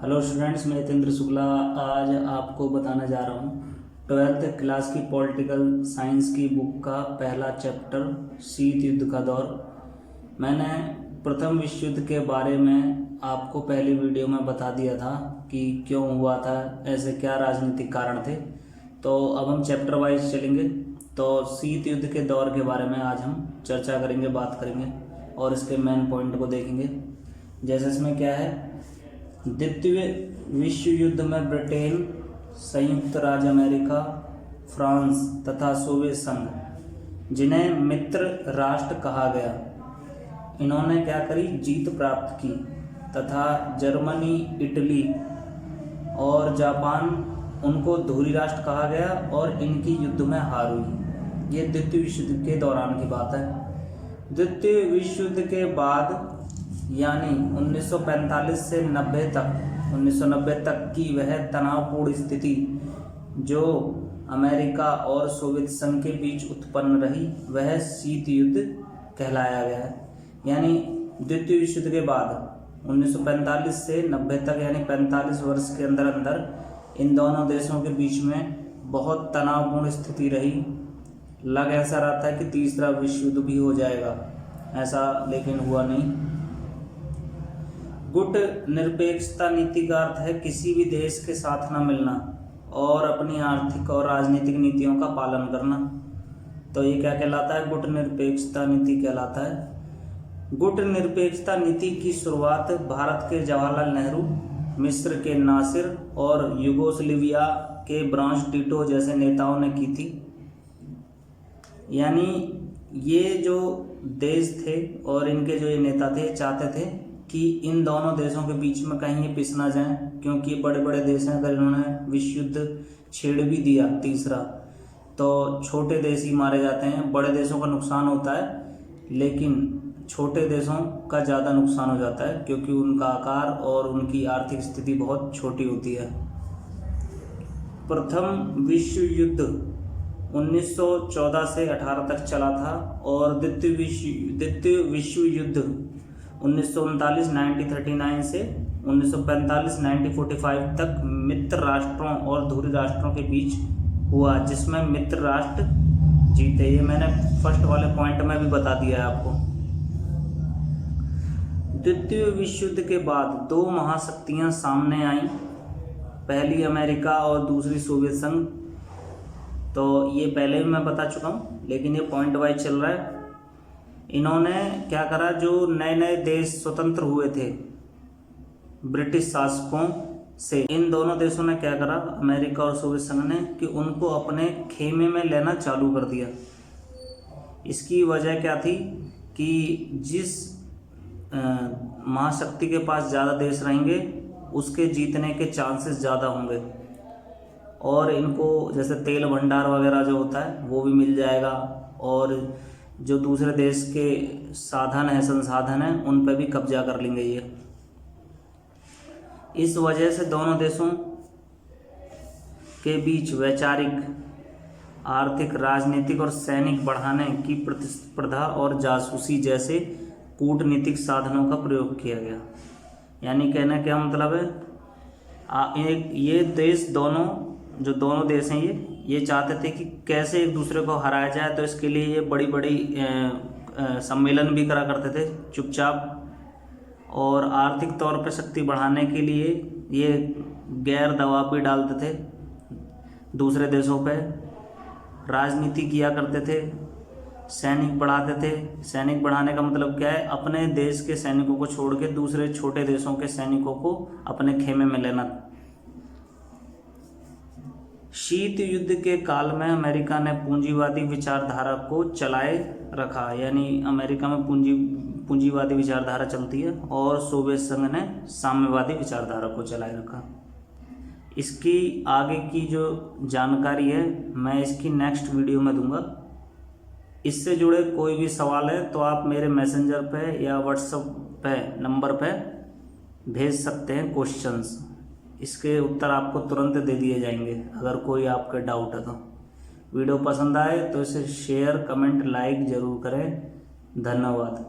Hello students, मैं हितेंद्र शुक्ला आज आपको बताने जा रहा हूँ 12th क्लास की पॉलिटिकल साइंस की बुक का पहला चैप्टर शीत युद्ध का दौर। मैंने प्रथम विश्व युद्ध के बारे में आपको पहली वीडियो में बता दिया था कि क्यों हुआ था, ऐसे क्या राजनीतिक कारण थे। तो अब हम चैप्टर वाइज चलेंगे। तो शीत युद्ध के दौर के बारे में आज हम चर्चा करेंगे, बात करेंगे और इसके मेन पॉइंट को देखेंगे। जैसे इसमें क्या है, द्वितीय विश्व युद्ध में ब्रिटेन, संयुक्त राज्य अमेरिका, फ्रांस तथा सोवियत संघ, जिन्हें मित्र राष्ट्र कहा गया, इन्होंने क्या करी, जीत प्राप्त की तथा जर्मनी, इटली और जापान, उनको धुरी राष्ट्र कहा गया और इनकी युद्ध में हार हुई। ये द्वितीय विश्व युद्ध के दौरान की बात है। द्वितीय विश्व युद्ध के बाद यानी 1945 से 1990 तक की वह तनावपूर्ण स्थिति जो अमेरिका और सोवियत संघ के बीच उत्पन्न रही, वह शीत युद्ध कहलाया गया है। यानी द्वितीय विश्व युद्ध के बाद 1945 से 90 तक यानी 45 वर्ष के अंदर अंदर इन दोनों देशों के बीच में बहुत तनावपूर्ण स्थिति रही। लग ऐसा रहा था कि तीसरा विश्व युद्ध भी हो जाएगा, ऐसा लेकिन हुआ नहीं। गुट निरपेक्षता नीति का अर्थ है किसी भी देश के साथ न मिलना और अपनी आर्थिक और राजनीतिक नीतियों का पालन करना। तो ये क्या कहलाता है, गुट निरपेक्षता नीति कहलाता है। गुट निरपेक्षता नीति की शुरुआत भारत के जवाहरलाल नेहरू, मिस्र के नासिर और यूगोस्लाविया के ब्रांच टिटो जैसे नेताओं ने की थी। यानी ये जो देश थे और इनके जो ये नेता थे, चाहते थे कि इन दोनों देशों के बीच में कहीं ये पिस ना जाएं, क्योंकि ये बड़े बड़े देश हैं। अगर इन्होंने विश्व युद्ध छेड़ भी दिया तीसरा, तो छोटे देश ही मारे जाते हैं। बड़े देशों का नुकसान होता है लेकिन छोटे देशों का ज़्यादा नुकसान हो जाता है, क्योंकि उनका आकार और उनकी आर्थिक स्थिति बहुत छोटी होती है। प्रथम विश्व युद्ध 1914 से 18 तक चला था और द्वितीय विश्व युद्ध 1939 1939 से 1945 1945 तक मित्र राष्ट्रों और धुरी राष्ट्रों के बीच हुआ, जिसमें मित्र राष्ट्र जीते। ये मैंने फर्स्ट वाले पॉइंट में भी बता दिया है आपको। द्वितीय विश्व युद्ध के बाद दो महाशक्तियां सामने आईं, पहली अमेरिका और दूसरी सोवियत संघ। तो ये पहले भी मैं बता चुका हूँ, लेकिन ये पॉइंट वाइज चल रहा है। इन्होंने क्या करा, जो नए नए देश स्वतंत्र हुए थे ब्रिटिश शासकों से, इन दोनों देशों ने क्या करा, अमेरिका और सोवियत संघ ने, कि उनको अपने खेमे में लेना चालू कर दिया। इसकी वजह क्या थी कि जिस महाशक्ति के पास ज़्यादा देश रहेंगे उसके जीतने के चांसेस ज़्यादा होंगे और इनको जैसे तेल भंडार वगैरह जो होता है वो भी मिल जाएगा, और जो दूसरे देश के साधन है, संसाधन है, उन पर भी कब्जा कर लेंगे ये। इस वजह से दोनों देशों के बीच वैचारिक, आर्थिक, राजनीतिक और सैनिक बढ़ाने की प्रतिस्पर्धा और जासूसी जैसे कूटनीतिक साधनों का प्रयोग किया गया। यानी कहना क्या मतलब है, ये देश जो दोनों देश हैं ये चाहते थे कि कैसे एक दूसरे को हराया जाए। तो इसके लिए ये बड़ी बड़ी सम्मेलन भी करा करते थे चुपचाप, और आर्थिक तौर पर शक्ति बढ़ाने के लिए ये गैर दबाव भी डालते थे दूसरे देशों पे, राजनीति किया करते थे, सैनिक बढ़ाते थे। सैनिक बढ़ाने का मतलब क्या है, अपने देश के सैनिकों को छोड़ के दूसरे छोटे देशों के सैनिकों को अपने खेमे में लेना। शीत युद्ध के काल में अमेरिका ने पूंजीवादी विचारधारा को चलाए रखा, यानी अमेरिका में पूंजीवादी विचारधारा चलती है और सोवियत संघ ने साम्यवादी विचारधारा को चलाए रखा। इसकी आगे की जो जानकारी है मैं इसकी नेक्स्ट वीडियो में दूंगा। इससे जुड़े कोई भी सवाल है तो आप मेरे मैसेंजर पे या व्हाट्सएप पे नंबर पे भेज सकते हैं क्वेश्चंस। इसके उत्तर आपको तुरंत दे दिए जाएंगे अगर कोई आपके डाउट है तो। वीडियो पसंद आए तो इसे शेयर, कमेंट, लाइक ज़रूर करें। धन्यवाद।